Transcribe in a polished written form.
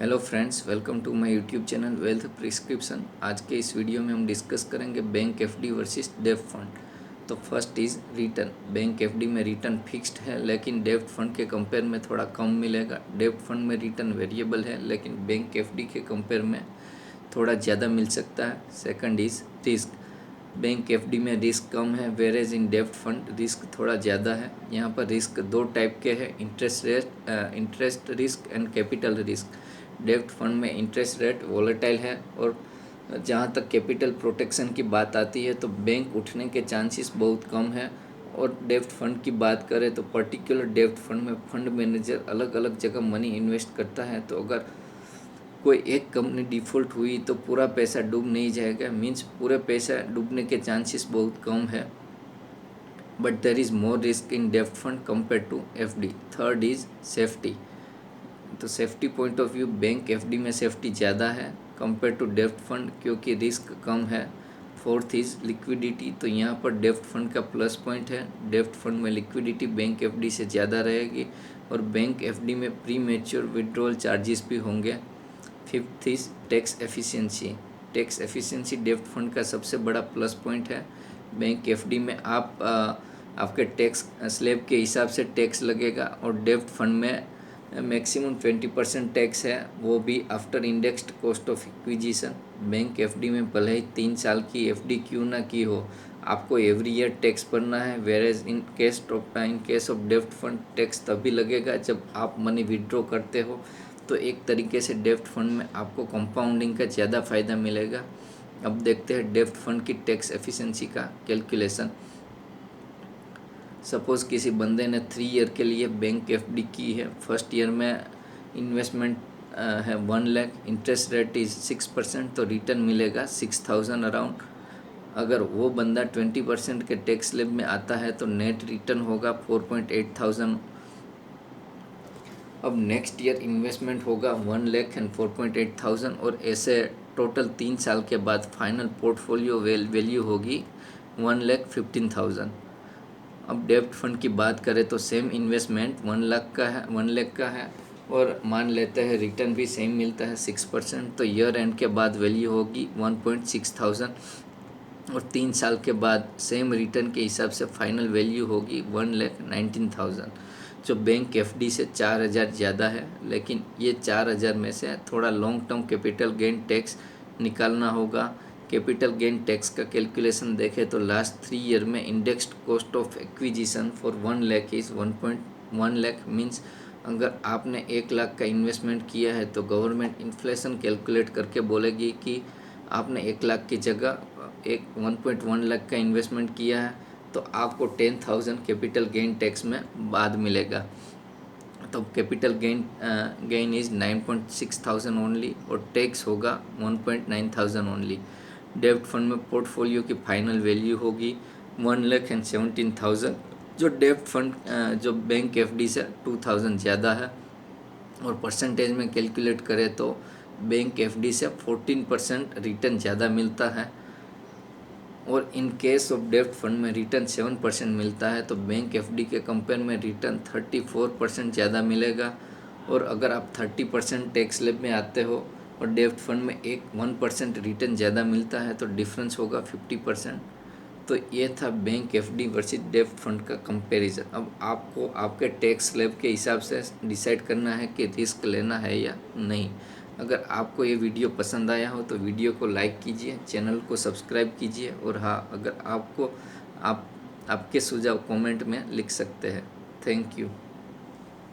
Hello friends, welcome to my YouTube channel Wealth Prescription. आज के इस वीडियो में हम डिस्कस करेंगे बैंक एफडी वर्सेस डेब्ट फंड। तो first is return. Bank FD में रिटर्न फिक्स्ड है, लेकिन डेब्ट फंड के कंपेयर में थोड़ा कम मिलेगा। डेब्ट फंड में रिटर्न वेरिएबल है, लेकिन बैंक एफडी के कंपेयर में थोड़ा ज़्यादा मिल सकता है। Second is risk. Bank FD में रिस्क कम है, वेरेज इन डेब्ट फंड रिस्क थोड़ा ज़्यादा है। यहाँ पर रिस्क दो टाइप के हैं, interest risk and capital risk. डेब्ट फंड में इंटरेस्ट रेट वॉलेटाइल है, और जहाँ तक कैपिटल प्रोटेक्शन की बात आती है तो बैंक उठने के चांसेस बहुत कम है। और डेब्ट फंड की बात करें तो पर्टिकुलर डेब्ट फंड में फंड मैनेजर अलग अलग जगह मनी इन्वेस्ट करता है, तो अगर कोई एक कंपनी डिफ़ॉल्ट हुई तो पूरा पैसा डूब नहीं जाएगा, मीन्स पूरे पैसा डूबने के चांसेस बहुत कम है। But there is more risk in डेब्ट fund compare to FD. Third is safety. तो safety point of view bank FD में सेफ्टी ज़्यादा है कंपेयर टू डेब्ट फंड, क्योंकि रिस्क कम है। Fourth is liquidity. तो यहाँ पर डेब्ट फंड का प्लस पॉइंट है, डेब्ट फंड में लिक्विडिटी बैंक एफडी से ज़्यादा रहेगी, और बैंक एफडी में प्री मैच्योर विड्रॉल चार्जेस भी होंगे। Fifth is tax efficiency. Tax efficiency डेब्ट फंड का सबसे बड़ा प्लस पॉइंट है। बैंक एफडी में आपके टैक्स स्लैब के हिसाब से टैक्स लगेगा, और डेब्ट फंड में मैक्सिमम 20% टैक्स है, वो भी after indexed cost of acquisition. Bank FD में भले ही 3 साल की एफडी क्यों ना की हो, आपको एवरी ईयर टैक्स भरना है। वेरेज इन केस ऑफ डेब्ट फंड टैक्स तभी लगेगा जब आप मनी विड्रॉ करते हो। तो एक तरीके से डेब्ट फंड में आपको कंपाउंडिंग का ज़्यादा फ़ायदा मिलेगा। अब देखते हैं डेब्ट फंड की टैक्स एफिशिएंसी का कैलकुलेशन। सपोज़ किसी बंदे ने 3 ईयर के लिए बैंक एफडी की है। फर्स्ट ईयर में इन्वेस्टमेंट है 1 लाख, इंटरेस्ट रेट इज़ 6%, तो रिटर्न मिलेगा 6000 अराउंड। अगर वो बंदा 20% के टैक्स स्लैब में आता है तो नेट रिटर्न होगा 4.8 थाउजेंड। अब नेक्स्ट ईयर इन्वेस्टमेंट होगा 1 लाख एंड 4.8 थाउजेंड, और ऐसे टोटल 3 साल के बाद फाइनल पोर्टफोलियो वैल्यू होगी 1,15,000। अब डेब्ट फंड की बात करें तो सेम इन्वेस्टमेंट 1 लाख का है, और मान लेते हैं रिटर्न भी सेम मिलता है 6%, तो ईयर एंड के बाद वैल्यू होगी 1.6 थाउजेंड, और 3 साल के बाद सेम रिटर्न के हिसाब से फाइनल वैल्यू होगी 1,19,000, जो बैंक एफडी से 4,000 ज़्यादा है। लेकिन ये 4,000 में से थोड़ा long term capital gain tax निकालना होगा। कैपिटल गेन टैक्स का कैलकुलेशन देखें तो लास्ट 3 ईयर में indexed cost of acquisition for 1 lakh is 1.1 lakh, means अगर आपने 1 लाख का इन्वेस्टमेंट किया है तो गवर्नमेंट इन्फ्लेशन कैलकुलेट करके बोलेगी कि आपने 1 लाख की जगह 1.1 लाख का इन्वेस्टमेंट किया है, तो आपको 10,000 कैपिटल गेन टैक्स में बाद मिलेगा। तो capital gain is 9.6 thousand only, और टैक्स होगा 1.9 थाउजेंड ओनली। डेब्ट फंड में पोर्टफोलियो की फाइनल वैल्यू होगी 1,17,000, जो डेब्ट फंड जो बैंक एफडी से 2,000 ज़्यादा है। और परसेंटेज में कैलकुलेट करें तो बैंक एफडी से 14% रिटर्न ज़्यादा मिलता है, और इन केस ऑफ डेब्ट फंड में रिटर्न 7% मिलता है। तो बैंक एफडी के कंपेयर में रिटर्न 34% ज़्यादा मिलेगा। और अगर आप 30% टैक्स स्लैब में आते हो और डेब्ट फंड में 1% रिटर्न ज़्यादा मिलता है, तो डिफरेंस होगा 50%। तो ये था बैंक एफडी वर्सेस डेब्ट फंड का कंपैरिजन। अब आपको आपके टैक्स स्लैब के हिसाब से डिसाइड करना है कि रिस्क लेना है या नहीं। अगर आपको ये वीडियो पसंद आया हो तो वीडियो को लाइक कीजिए, चैनल को सब्सक्राइब कीजिए, और हाँ, अगर आपको आपके सुझाव कमेंट में लिख सकते हैं। Thank you.